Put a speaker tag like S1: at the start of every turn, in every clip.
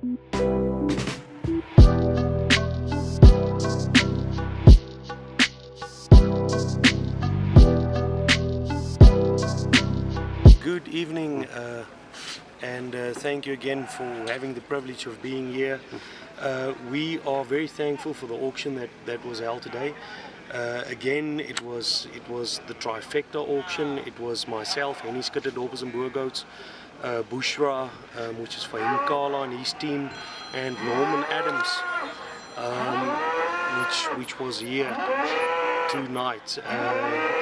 S1: Good evening, and thank you again for having the privilege of being here. We are very thankful for the auction that was held today. Again, it was the Trifecta auction. It was myself, Hennie, Schutte, Dorpers and Boergoats, Bushra, which is Faheem and his team, and Norman Adams, which was here tonight.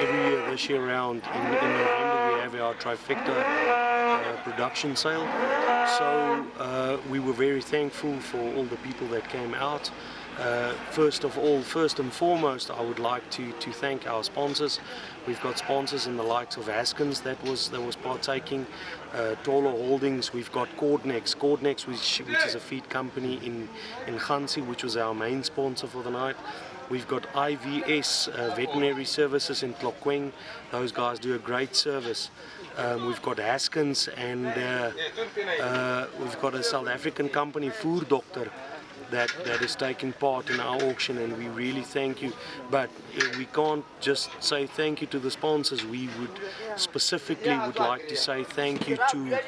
S1: Every year this year around in November we have our Trifecta production sale. So we were very thankful for all the people that came out. First and foremost, I would like to thank our sponsors. We've got sponsors in the likes of Haskins that was partaking, Taller Holdings. We've got Cordnex, which is a feed company in Gansi, which was our main sponsor for the night. We've got IVS Veterinary Services in Tlokweng. Those guys do a great service. We've got Haskins, and we've got a South African company, Voerdokter, that is taking part in our auction, and we really thank you. But we can't just say thank you to the sponsors. We would specifically like to say thank you to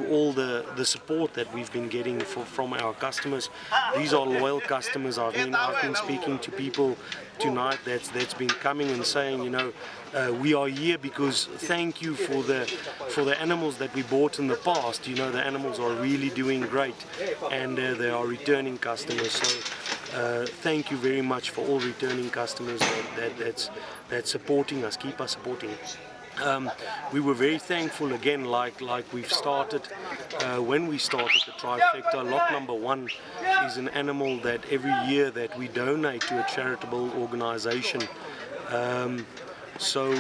S1: all the support that we've been getting from our customers. These are loyal customers. I've been speaking to people tonight that's been coming and saying, you know, we are here because thank you for the animals that we bought in the past. You know, the animals are really doing great, and they are returning customers. So thank you very much for all returning customers that's supporting us. Keep us supporting. We were very thankful again, like we've started when we started the Trifecta. Lot number 1 is an animal that every year that we donate to a charitable organization. So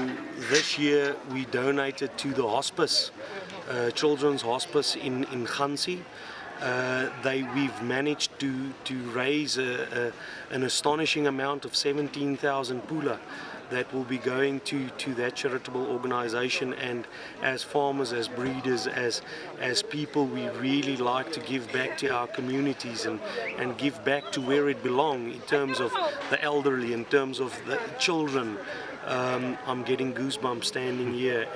S1: this year we donated to the hospice, children's hospice in Gansi. We've managed to raise an astonishing amount of 17,000 pula that will be going to that charitable organization. And as farmers, as breeders, as people, we really like to give back to our communities and give back to where it belongs, in terms of the elderly, in terms of the children. I'm getting goosebumps standing here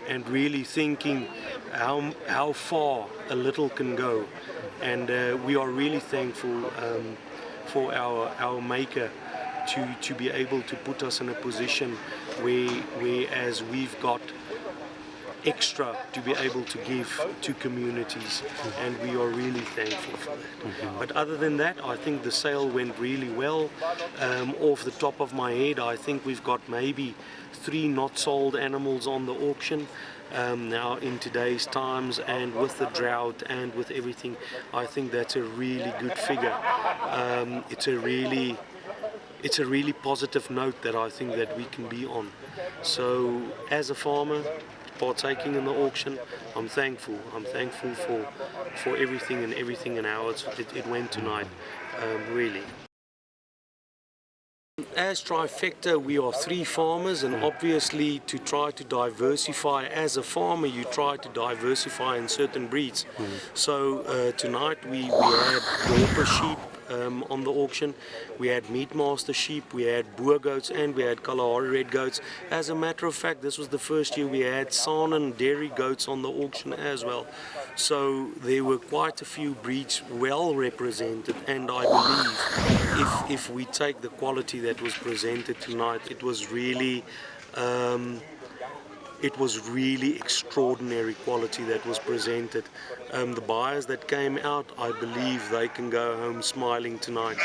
S1: and really thinking how far a little can go, and we are really thankful for our maker to be able to put us in a position where as we've got extra to be able to give to communities, and we are really thankful for that. But other than that, I think the sale went really well. Off the top of my head, I think we've got maybe 3 not sold animals on the auction. Now in today's times, and with the drought and with everything, I think that's a really good figure. It's a really positive note that I think that we can be on. So as a farmer partaking in the auction, I'm thankful. I'm thankful for everything and how it went tonight, really. As Trifecta, we are 3 farmers, and obviously to try to diversify, as a farmer you try to diversify in certain breeds. So tonight we had Dorper sheep on the auction, we had Meatmaster sheep, we had Boergoats, and we had Kalahari red goats. As a matter of fact, this was the first year we had Saanen dairy goats on the auction as well. So there were quite a few breeds well represented, and I believe if we take the quality that was presented tonight, it was really extraordinary quality that was presented. The buyers that came out, I believe they can go home smiling tonight.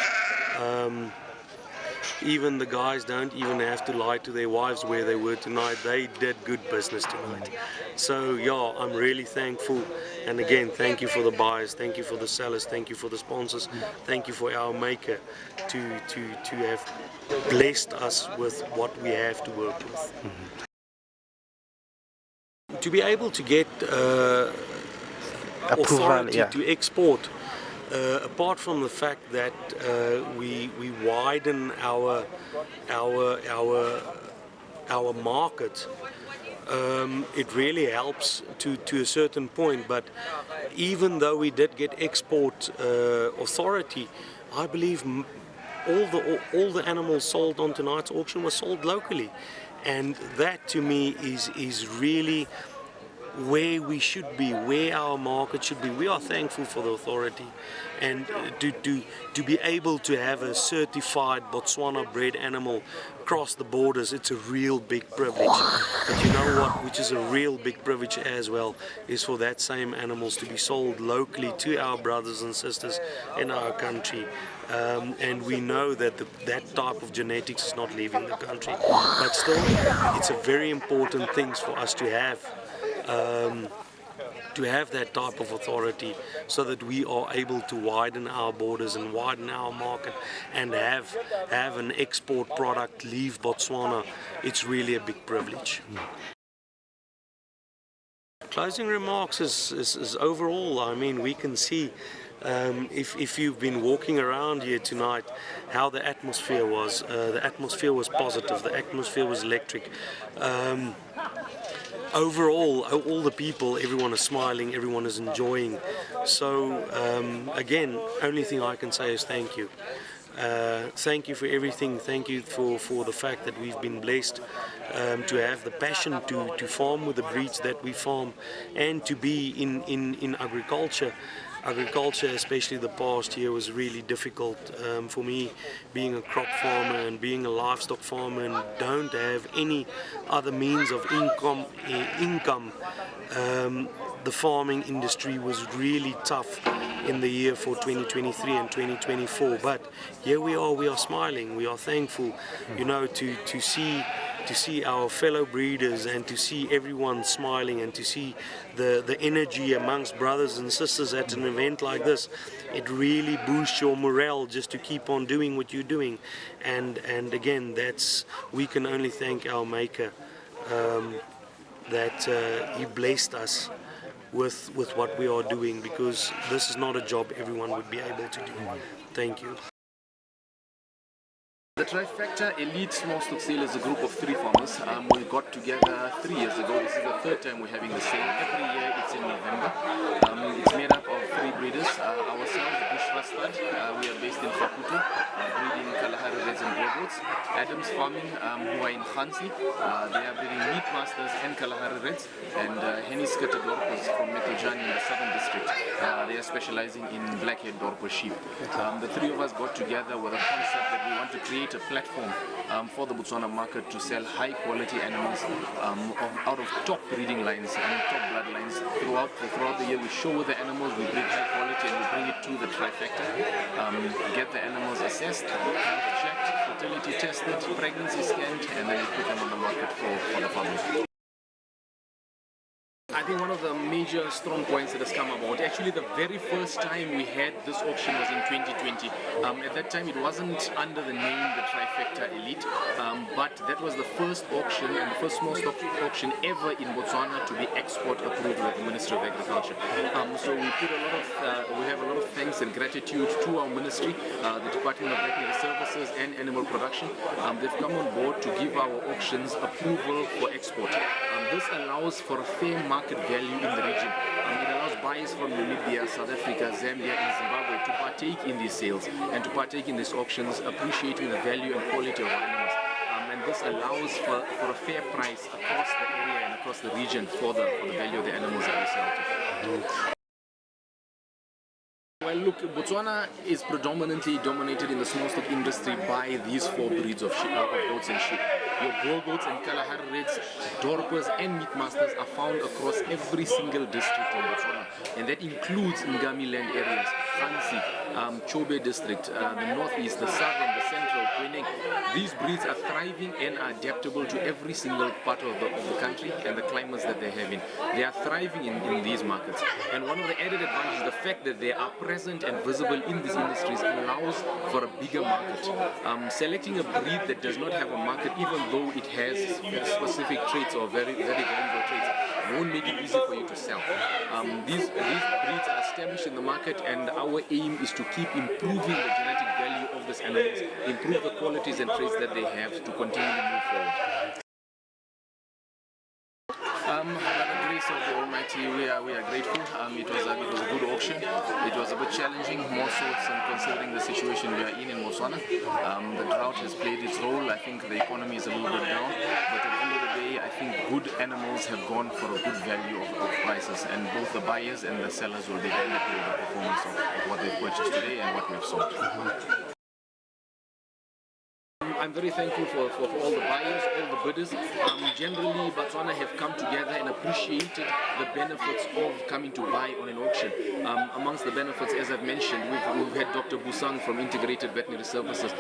S1: Even the guys don't even have to lie to their wives where they were tonight. They did good business tonight. So yeah, I'm really thankful. And again, thank you for the buyers, thank you for the sellers, thank you for the sponsors, thank you for our maker to have blessed us with what we have to work with. To be able to get authority to export, apart from the fact that we widen our market, it really helps to a certain point. But even though we did get export authority, I believe all the animals sold on tonight's auction were sold locally, and that to me is really where we should be, where our market should be. We are thankful for the authority, and to be able to have a certified Botswana bred animal across the borders, it's a real big privilege. But you know what, which is a real big privilege as well, is for that same animals to be sold locally to our brothers and sisters in our country. And we know that that type of genetics is not leaving the country, but still it's a very important thing for us to have that type of authority, so that we are able to widen our borders and widen our market and have an export product leave Botswana. It's really a big privilege. Closing remarks is overall, I mean, we can see if you've been walking around here tonight, how the atmosphere was. The atmosphere was positive, the atmosphere was electric. Overall, all the people, everyone is smiling, everyone is enjoying. So again, only thing I can say is thank you. Thank you for everything. Thank you for the fact that we've been blessed to have the passion to farm with the breeds that we farm, and to be in agriculture. Agriculture, especially the past year, was really difficult for me, being a crop farmer and being a livestock farmer and don't have any other means of income. The farming industry was really tough in the year for 2023 and 2024, but here we are smiling, we are thankful, you know, to see our fellow breeders and to see everyone smiling and to see the energy amongst brothers and sisters at an event like this. It really boosts your morale just to keep on doing what you're doing, and again, we can only thank our Maker that He blessed us with what we are doing, because this is not a job everyone would be able to do. Thank you.
S2: The Trifecta Elite Small Stock Sale is a group of 3 farmers. We got together 3 years ago. This is the 3rd time we're having the sale. Every year it's in November. It's made up of 3 breeders. Ourselves, Bushra stud. We are based in Schutte, breeding Kalahari Reds and Boergoats. Adams Farming, who are in Hennie. They are breeding Meatmasters and Kalahari Reds. And Hennie Schutte Dorpers from Metlojane in the Southern District. They are specializing in Blackhead Dorper sheep. The 3 of us got together with a concept that we want to create a platform for the Botswana market to sell high quality animals out of top breeding lines and top bloodlines. Throughout the year we show the animals, we breed high quality, and we bring it to the Trifecta, get the animals assessed, health checked, fertility tested, pregnancy scanned, and then we put them on the market for the public. I think one of the major strong points that has come about, actually the very first time we had this auction was in 2020. At that time it wasn't under the name the Trifecta Elite, but that was the first auction and the first small stock auction ever in Botswana to be export approved with the Ministry of Agriculture. So we have a lot of thanks and gratitude to our ministry, the Department of Technical Services and Animal Production. They've come on board to give our auctions approval for export. This allows for a fair market value in the region. It allows buyers from Namibia, South Africa, Zambia and Zimbabwe to partake in these sales and to partake in these auctions, appreciating the value and quality of our animals. And this allows for a fair price across the area and across the region for the value of the animals that we sell to. Well, look, Botswana is predominantly dominated in the small stock industry by these 4 breeds of goats and sheep. Your Boergoats and Kalahari Reds, Dorpers and Meatmasters are found across every single district in Botswana, and that includes Ngami land areas, Hansi, Chobe district, the northeast, the southern, the central, Kweneng. These breeds are thriving and are adaptable to every single part of the country and the climates that they have in. They are thriving in these markets, and one of the added advantages, the fact that they are present and visible in these industries, allows for a bigger market. Selecting a breed that does not have a market, even though it has specific traits or very valuable traits, won't make it easy for you to sell. These breeds are established in the market, and our aim is to keep improving the genetic value of these animals, improve the qualities and traits that they have to continue to move forward. grace of the Almighty, we are grateful. It was a good auction. It was a bit challenging, more so considering the situation we are in Botswana. The drought has played its role. I think the economy is a little bit down, but at the end of the day, I think good animals have gone for a good value of prices, and both the buyers and the sellers will be very happy with the performance of what they've purchased today and what we have sold. I'm very thankful for all the buyers, all the bidders. Generally, Botswana have come together and appreciated the benefits of coming to buy on an auction. Amongst the benefits, as I've mentioned, we've had Dr. Busang from Integrated Veterinary Services,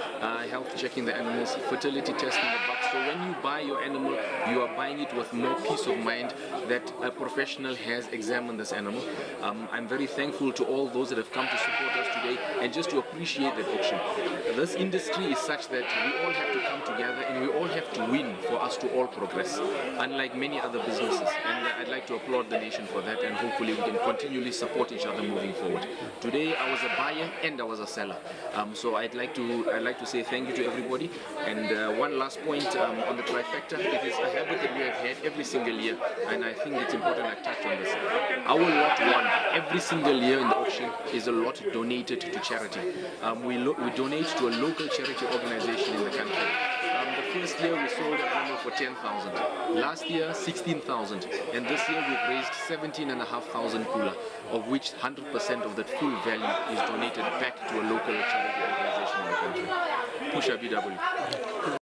S2: health checking the animals, fertility testing the bucks. So when you buy your animal, you are buying it with more peace of mind that a professional has examined this animal. I'm very thankful to all those that have come to support us today and just to appreciate that auction. This industry is such that we all have to come together and we all have to win for us to all progress, unlike many other businesses. And I'd like to applaud the nation for that, and hopefully we can continually support each other moving forward. Today I was a buyer and I was a seller, so I'd like to say thank you to everybody. And one last point on the trifecta, it is a habit that we have had every single year, and I think it's important I touch on this. Our lot one every single year in the auction is a lot donated to charity. We donate to a local charity organization in the country. The first year we sold an animal for 10,000, last year 16,000, and this year we've raised 17,500 pula, of which 100% of that full value is donated back to a local charity organization in the country. Push BW.